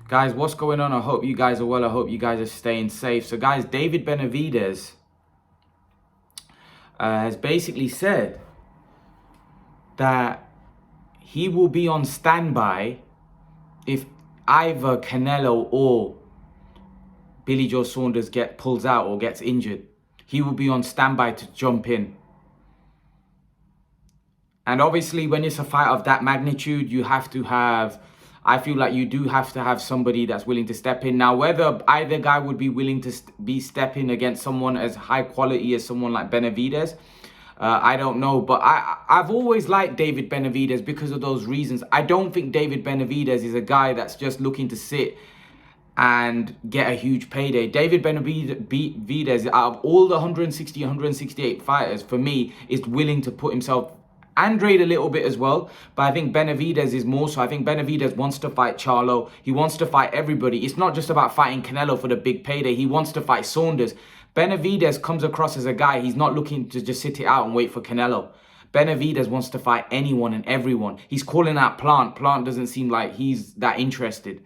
Guys, what's going on? I hope you guys are well. I hope you guys are staying safe. So, guys, David Benavidez has basically said that he will be on standby if either Canelo or Billy Joe Saunders pulls out or gets injured. He will be on standby to jump in. And obviously, when it's a fight of that magnitude, I feel like you do have to have somebody that's willing to step in. Now, whether either guy would be willing to be stepping against someone as high quality as someone like Benavidez, I don't know. But I've always liked David Benavidez because of those reasons. I don't think David Benavidez is a guy that's just looking to sit and get a huge payday. David Benavidez, out of all the 160, 168 fighters, for me, is willing to put himself, Andrade a little bit as well, but I think Benavidez is more so. I think Benavidez wants to fight Charlo. He wants to fight everybody. It's not just about fighting Canelo for the big payday. He wants to fight Saunders. Benavidez comes across as a guy, he's not looking to just sit it out and wait for Canelo. Benavidez wants to fight anyone and everyone. He's calling out Plant. Plant doesn't seem like he's that interested.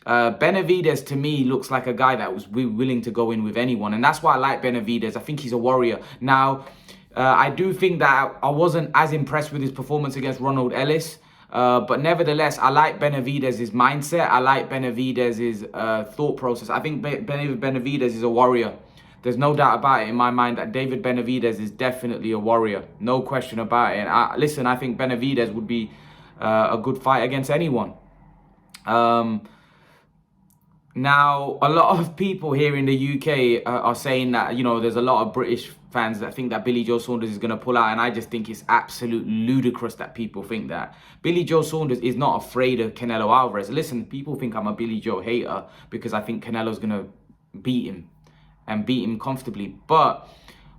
Benavidez to me looks like a guy that was willing to go in with anyone, and that's why I like Benavidez. I think he's a warrior. Now, I do think that I wasn't as impressed with his performance against Ronald Ellis, but nevertheless, I like Benavidez's mindset. I like Benavidez's thought process. I think Benavidez is a warrior. There's no doubt about it in my mind that David Benavidez is definitely a warrior. No question about it. And listen, I think Benavidez would be a good fight against anyone. Now, a lot of people here in the UK are saying that, there's a lot of British fans that think that Billy Joe Saunders is going to pull out. And I just think it's absolutely ludicrous that people think that. Billy Joe Saunders is not afraid of Canelo Alvarez. Listen, people think I'm a Billy Joe hater because I think Canelo's going to beat him and beat him comfortably. But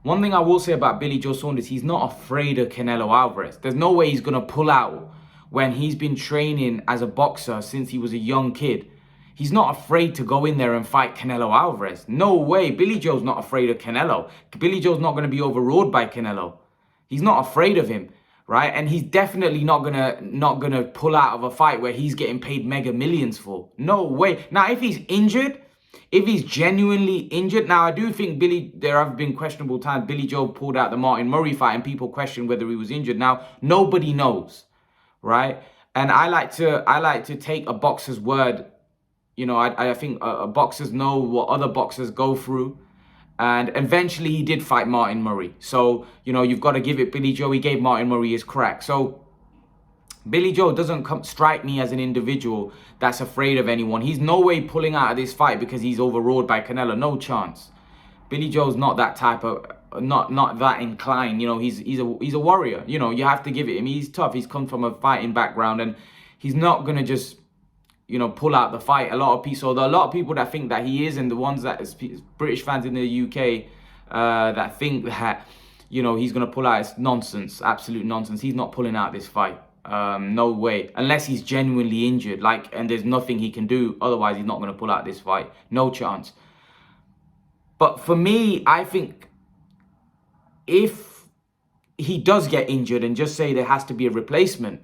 one thing I will say about Billy Joe Saunders, he's not afraid of Canelo Alvarez. There's no way he's going to pull out when he's been training as a boxer since he was a young kid. He's not afraid to go in there and fight Canelo Alvarez. No way. Billy Joe's not afraid of Canelo. Billy Joe's not going to be overawed by Canelo. He's not afraid of him, right? And he's definitely not gonna pull out of a fight where he's getting paid mega millions for. No way. Now, if he's injured, if he's genuinely injured, now I do think there have been questionable times. Billy Joe pulled out the Martin Murray fight and people question whether he was injured. Now, nobody knows, right? And I like to take a boxer's word. I think boxers know what other boxers go through. And eventually he did fight Martin Murray. So, you've got to give it Billy Joe. He gave Martin Murray his crack. So, Billy Joe doesn't strike me as an individual that's afraid of anyone. He's no way pulling out of this fight because he's overawed by Canelo. No chance. Billy Joe's not that type of, not that inclined. He's a warrior. You have to give it him. He's tough. He's come from a fighting background and he's not going to just pull out the fight. A lot of people that think that he is, and the ones that British fans in the UK that think that he's gonna pull out, it's nonsense, absolute nonsense. He's not pulling out this fight. No way, unless he's genuinely injured, and there's nothing he can do. Otherwise, he's not gonna pull out this fight. No chance. But for me, I think if he does get injured, and just say there has to be a replacement,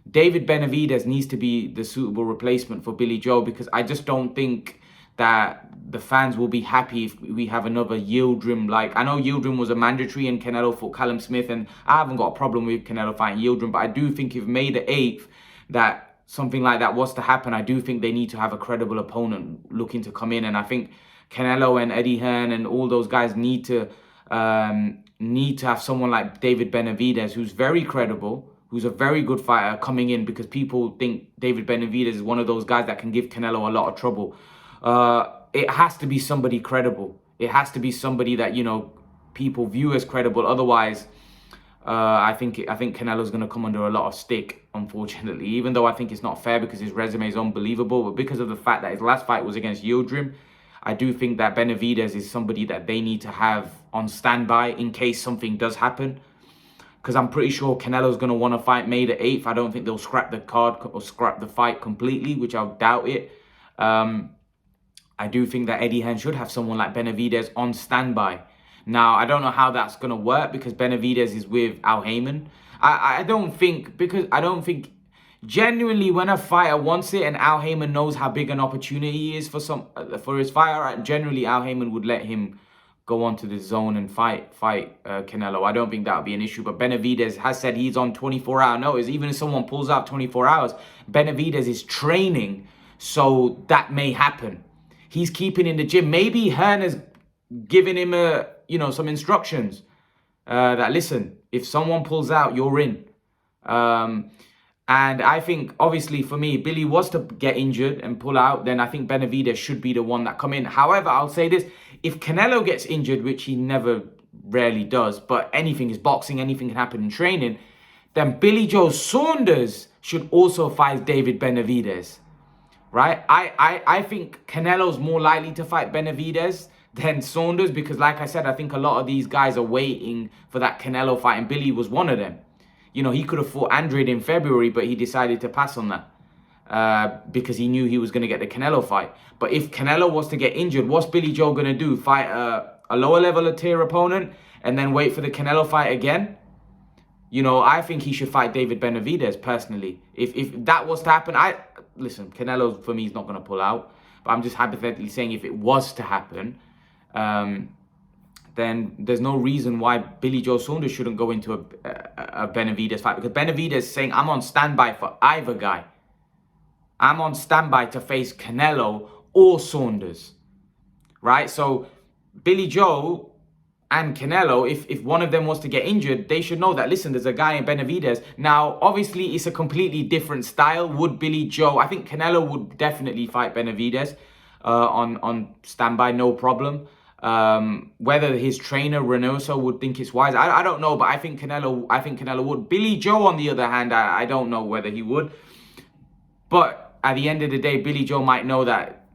David Benavidez needs to be the suitable replacement for Billy Joe, because I just don't think that the fans will be happy if we have another Yildirim. I know Yildirim was a mandatory and Canelo fought Callum Smith, and I haven't got a problem with Canelo fighting Yildirim, but I do think if May the 8th that something like that was to happen, I do think they need to have a credible opponent looking to come in. And I think Canelo and Eddie Hearn and all those guys need to have someone like David Benavidez, who's very credible, who's a very good fighter, coming in, because people think David Benavidez is one of those guys that can give Canelo a lot of trouble. It has to be somebody credible. It has to be somebody that, people view as credible. Otherwise, I think Canelo's going to come under a lot of stick, unfortunately, even though I think it's not fair because his resume is unbelievable. But because of the fact that his last fight was against Yildirim, I do think that Benavidez is somebody that they need to have on standby in case something does happen. Because I'm pretty sure Canelo's going to want to fight May the 8th. I don't think they'll scrap the card or scrap the fight completely, which I doubt it. I do think that Eddie Hearn should have someone like Benavidez on standby. Now, I don't know how that's going to work because Benavidez is with Al Heyman. I don't think Genuinely, when a fighter wants it and Al Heyman knows how big an opportunity he is for his fighter, generally Al Heyman would let him go onto the zone and fight Canelo. I don't think that would be an issue. But Benavidez has said he's on 24-hour notice. Even if someone pulls out 24 hours, Benavidez is training, so that may happen. He's keeping in the gym. Maybe Hearn giving him some instructions that, listen, if someone pulls out, you're in. And I think, obviously, for me, Billy was to get injured and pull out, then I think Benavidez should be the one that come in. However, I'll say this. If Canelo gets injured, which he rarely does, but anything is boxing, anything can happen in training, then Billy Joe Saunders should also fight David Benavidez, right? I think Canelo's more likely to fight Benavidez than Saunders because, like I said, I think a lot of these guys are waiting for that Canelo fight, and Billy was one of them. You know, he could have fought Andrade in February, but he decided to pass on that because he knew he was going to get the Canelo fight. But if Canelo was to get injured, what's Billy Joe going to do? Fight a lower level tier opponent and then wait for the Canelo fight again? You know, I think he should fight David Benavidez, personally. If that was to happen, listen, Canelo, for me, is not going to pull out. But I'm just hypothetically saying if it was to happen, then there's no reason why Billy Joe Saunders shouldn't go into a Benavidez fight. Because Benavidez is saying, I'm on standby for either guy. I'm on standby to face Canelo or Saunders. Right? So Billy Joe and Canelo, if one of them was to get injured, they should know that, listen, there's a guy in Benavidez. Now, obviously, it's a completely different style. Would Billy Joe... I think Canelo would definitely fight Benavidez on standby, no problem. Whether his trainer Reynoso would think it's wise, I don't know, but I think Canelo would. Billy Joe, on the other hand, I don't know whether he would. But at the end of the day, Billy Joe might know that,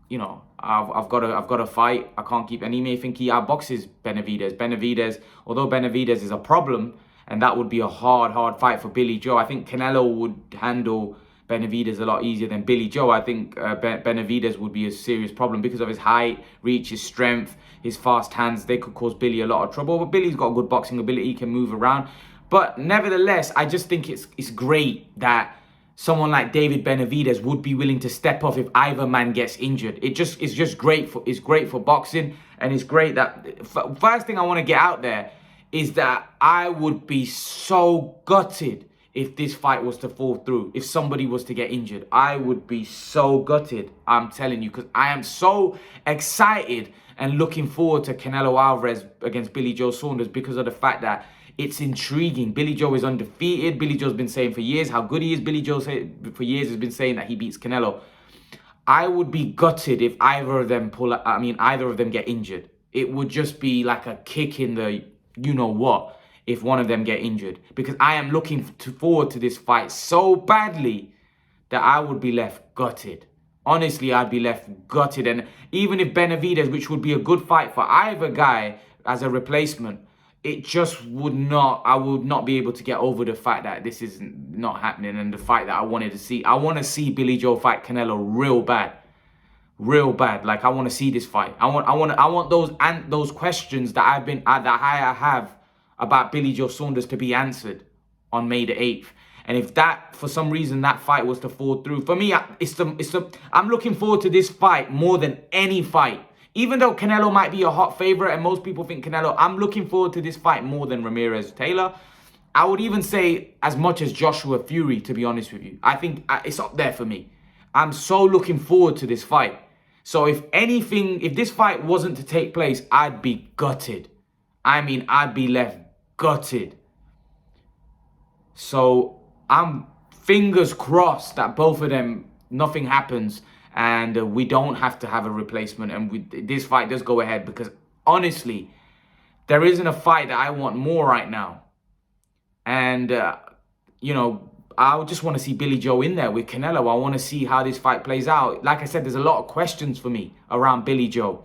you know, I've got to fight. I can't keep, and he may think he outboxes Benavidez. Although Benavidez is a problem, and that would be a hard fight for Billy Joe. I think Canelo would handle Benavidez a lot easier than Billy Joe. I think Benavidez would be a serious problem because of his height, reach, his strength, his fast hands. They could cause Billy a lot of trouble. But Billy's got good boxing ability. He can move around. But nevertheless, I just think it's great that someone like David Benavidez would be willing to step off if either man gets injured. It's just great for boxing, and it's great that first thing I want to get out there is that I would be so gutted if this fight was to fall through. If somebody was to get injured, I would be so gutted. I'm telling you, because I am so excited and looking forward to Canelo Alvarez against Billy Joe Saunders because of the fact that it's intriguing. Billy Joe is undefeated. Billy Joe's been saying for years how good he is. Billy Joe for years has been saying that he beats Canelo. I would be gutted if either of them get injured. It would just be like a kick in the you-know-what if one of them get injured. Because I am looking forward to this fight so badly that I would be left gutted. Honestly, I'd be left gutted. And even if Benavidez, which would be a good fight for either guy as a replacement, it just would not, I would not be able to get over the fact that this is not happening and the fight that I wanted to see. I want to see Billy Joe fight Canelo real bad. Real bad. Like, I want to see this fight. I want those questions that I have about Billy Joe Saunders to be answered on May the 8th. And if that, for some reason, that fight was to fall through, for me, I'm looking forward to this fight more than any fight. Even though Canelo might be a hot favorite and most people think Canelo, I'm looking forward to this fight more than Ramirez Taylor. I would even say as much as Joshua Fury, to be honest with you. I think it's up there for me. I'm so looking forward to this fight. So if this fight wasn't to take place, I'd be gutted. I mean, I'd be left gutted. So I'm fingers crossed that both of them, nothing happens and we don't have to have a replacement and this fight does go ahead, because honestly, there isn't a fight that I want more right now. And, I just want to see Billy Joe in there with Canelo. I want to see how this fight plays out. Like I said, there's a lot of questions for me around Billy Joe.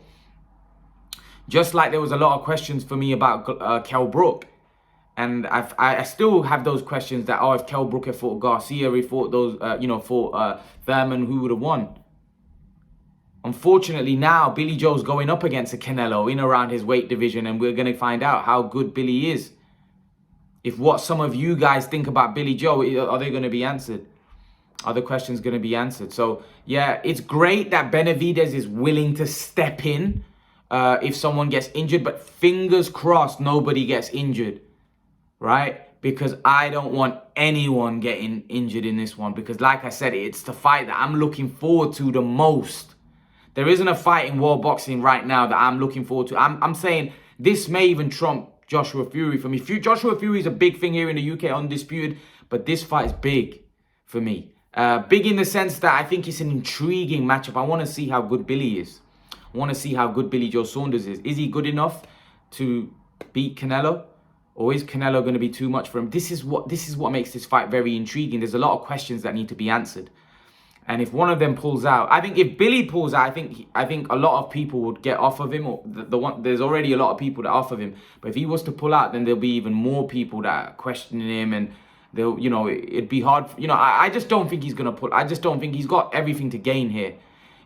Just like there was a lot of questions for me about Kell Brook. And I still have those questions that, if Kell Brook had fought Garcia, he fought Thurman, who would have won? Unfortunately, now Billy Joe's going up against a Canelo in around his weight division, and we're going to find out how good Billy is if what some of you guys think about Billy Joe, are they going to be answered? Are the questions going to be answered? So, yeah, it's great that Benavidez is willing to step in if someone gets injured. But fingers crossed nobody gets injured, right? Because I don't want anyone getting injured in this one. Because like I said, it's the fight that I'm looking forward to the most. There isn't a fight in world boxing right now that I'm looking forward to. I'm saying this may even trump Joshua Fury for me. Joshua Fury is a big thing here in the UK, undisputed. But this fight is big for me. Big in the sense that I think it's an intriguing matchup. I want to see how good Billy is. I want to see how good Billy Joe Saunders is. Is he good enough to beat Canelo? Or is Canelo going to be too much for him? This is what makes this fight very intriguing. There's a lot of questions that need to be answered. And if one of them pulls out, I think if Billy pulls out, I think a lot of people would get off of him. Or there's already a lot of people that are off of him. But if he was to pull out, then there'll be even more people that are questioning him, and they'll, it'd be hard. I just don't think he's gonna pull. I just don't think he's got everything to gain here.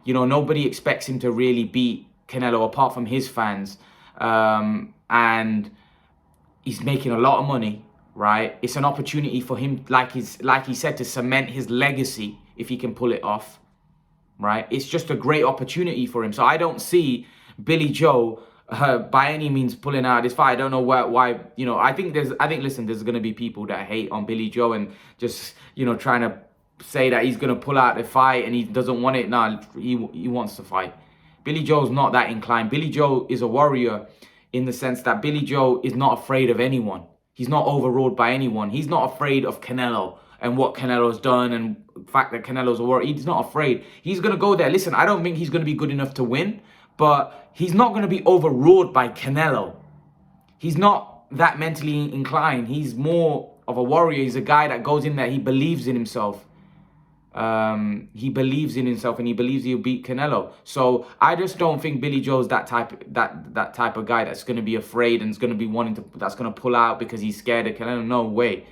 Nobody expects him to really beat Canelo apart from his fans, and he's making a lot of money, right? It's an opportunity for him, like he said, to cement his legacy if he can pull it off, right? It's just a great opportunity for him. So I don't see Billy Joe by any means pulling out this fight. I don't know why. Listen, there's going to be people that hate on Billy Joe and just trying to say that he's going to pull out the fight and he doesn't want it. No, he wants to fight. Billy Joe's not that inclined. Billy Joe is a warrior in the sense that Billy Joe is not afraid of anyone. He's not overruled by anyone. He's not afraid of Canelo and what Canelo's done and the fact that Canelo's a warrior. He's not afraid. He's going to go there. Listen, I don't think he's going to be good enough to win, but he's not going to be overruled by Canelo. He's not that mentally inclined. He's more of a warrior. He's a guy that goes in there. He believes in himself. He believes in himself and he believes he'll beat Canelo. So I just don't think Billy Joe's that type of guy that's going to be afraid and is going to be that's going to pull out because he's scared of Canelo. No way.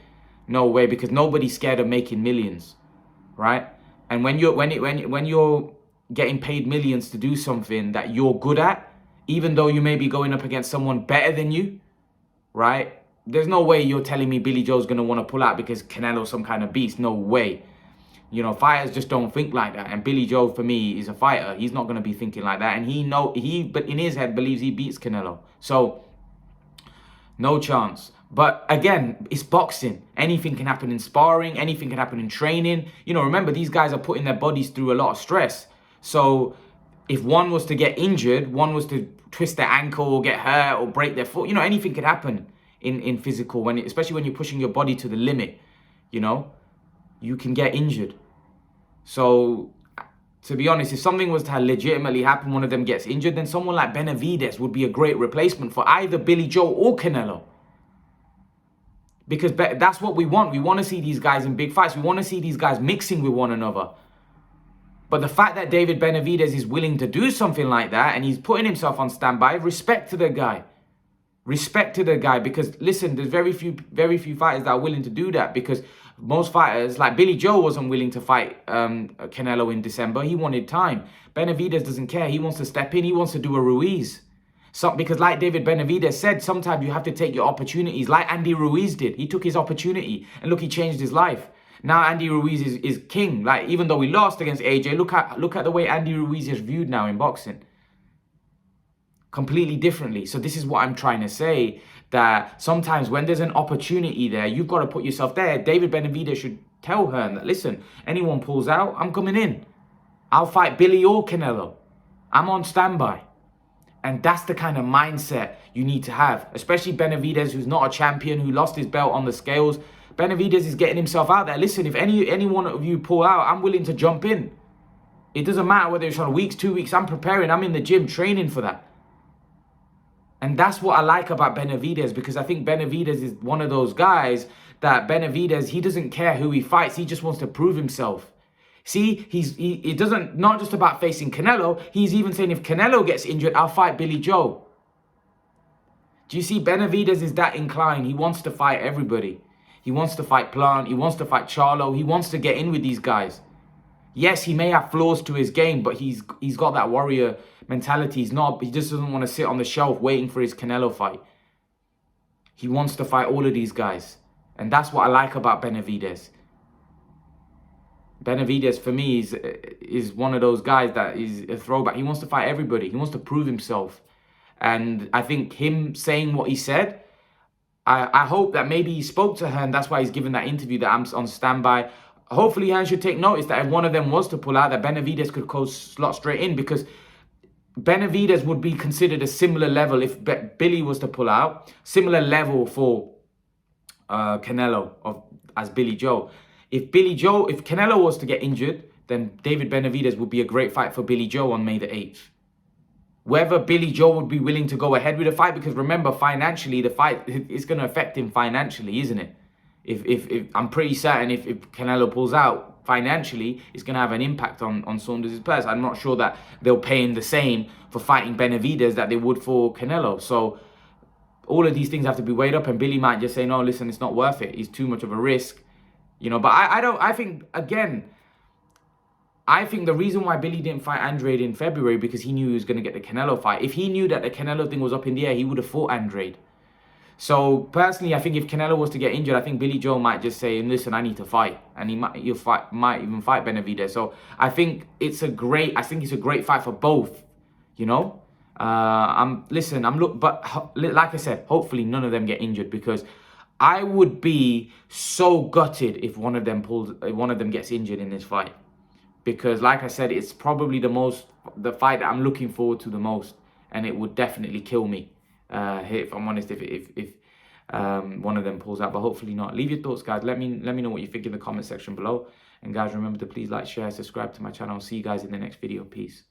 No way, because nobody's scared of making millions, right? And when you're getting paid millions to do something that you're good at, even though you may be going up against someone better than you, right? There's no way you're telling me Billy Joe's going to want to pull out because Canelo's some kind of beast. No way. Fighters just don't think like that. And Billy Joe, for me, is a fighter. He's not going to be thinking like that. And but in his head believes he beats Canelo. So, no chance. But again, it's boxing. Anything can happen in sparring. Anything can happen in training. Remember, these guys are putting their bodies through a lot of stress. So if one was to get injured, one was to twist their ankle or get hurt or break their foot, anything could happen in physical, especially when you're pushing your body to the limit, you can get injured. So to be honest, if something was to legitimately happen, one of them gets injured, then someone like Benavidez would be a great replacement for either Billy Joe or Canelo. Because that's what we want. We want to see these guys in big fights. We want to see these guys mixing with one another. But the fact that David Benavidez is willing to do something like that and he's putting himself on standby, respect to the guy. Respect to the guy. Because listen, there's very few fighters that are willing to do that. Because most fighters, like Billy Joe, wasn't willing to fight Canelo in December. He wanted time. Benavidez doesn't care. He wants to step in. He wants to do a Ruiz. Because like David Benavidez said, sometimes you have to take your opportunities, like Andy Ruiz did. He took his opportunity, and look, he changed his life. Now Andy Ruiz is king. Like, even though we lost against AJ, look at the way Andy Ruiz is viewed now in boxing. Completely differently. So this is what I'm trying to say, that sometimes when there's an opportunity there, you've got to put yourself there. David Benavidez should tell her that, listen, anyone pulls out, I'm coming in. I'll fight Billy or Canelo. I'm on standby. And that's the kind of mindset you need to have. Especially Benavidez, who's not a champion, who lost his belt on the scales. Benavidez is getting himself out there. Listen, if any one of you pull out, I'm willing to jump in. It doesn't matter whether it's on weeks, 2 weeks. I'm preparing. I'm in the gym training for that. And that's what I like about Benavidez, because I think Benavidez is one of those guys that he doesn't care who he fights. He just wants to prove himself. See, it doesn't, not just about facing Canelo. He's even saying, if Canelo gets injured, I'll fight Billy Joe. Do you see? Benavidez is that inclined. He wants to fight everybody. He wants to fight Plant. He wants to fight Charlo. He wants to get in with these guys. Yes, he may have flaws to his game, but he's got that warrior mentality. He just doesn't want to sit on the shelf waiting for his Canelo fight. He wants to fight all of these guys. And that's what I like about Benavidez. Benavidez, for me, is one of those guys that is a throwback. He wants to fight everybody. He wants to prove himself. And I think him saying what he said, I hope that maybe he spoke to her and that's why he's given that interview that I'm on standby. Hopefully, Hearn should take notice that if one of them was to pull out, that Benavidez could go slot straight in, because Benavidez would be considered a similar level if Billy was to pull out. Similar level for Canelo as Billy Joe. If Canelo was to get injured, then David Benavidez would be a great fight for Billy Joe on May the 8th. Whether Billy Joe would be willing to go ahead with the fight, because remember, financially, the fight is going to affect him financially, isn't it? If I'm pretty certain if Canelo pulls out, financially, it's going to have an impact on Saunders' purse. I'm not sure that they'll pay him the same for fighting Benavidez that they would for Canelo. So all of these things have to be weighed up, and Billy might just say, no, listen, it's not worth it. It's too much of a risk. You know, but I think the reason why Billy didn't fight Andrade in February, because he knew he was going to get the Canelo fight. If he knew that the Canelo thing was up in the air, he would have fought Andrade. So personally, I think if Canelo was to get injured, I think Billy Joe might just say, listen, I need to fight. And he might even fight Benavidez. So I think it's a great fight for both, you know. But like I said, hopefully none of them get injured, because I would be so gutted if one of them gets injured in this fight. Because like I said, it's probably the fight that I'm looking forward to the most, and it would definitely kill me, if I'm honest, if one of them pulls out, but hopefully not. Leave your thoughts, guys. Let me know what you think in the comment section below. And guys, remember to please like, share, subscribe to my channel. I'll see you guys in the next video. Peace.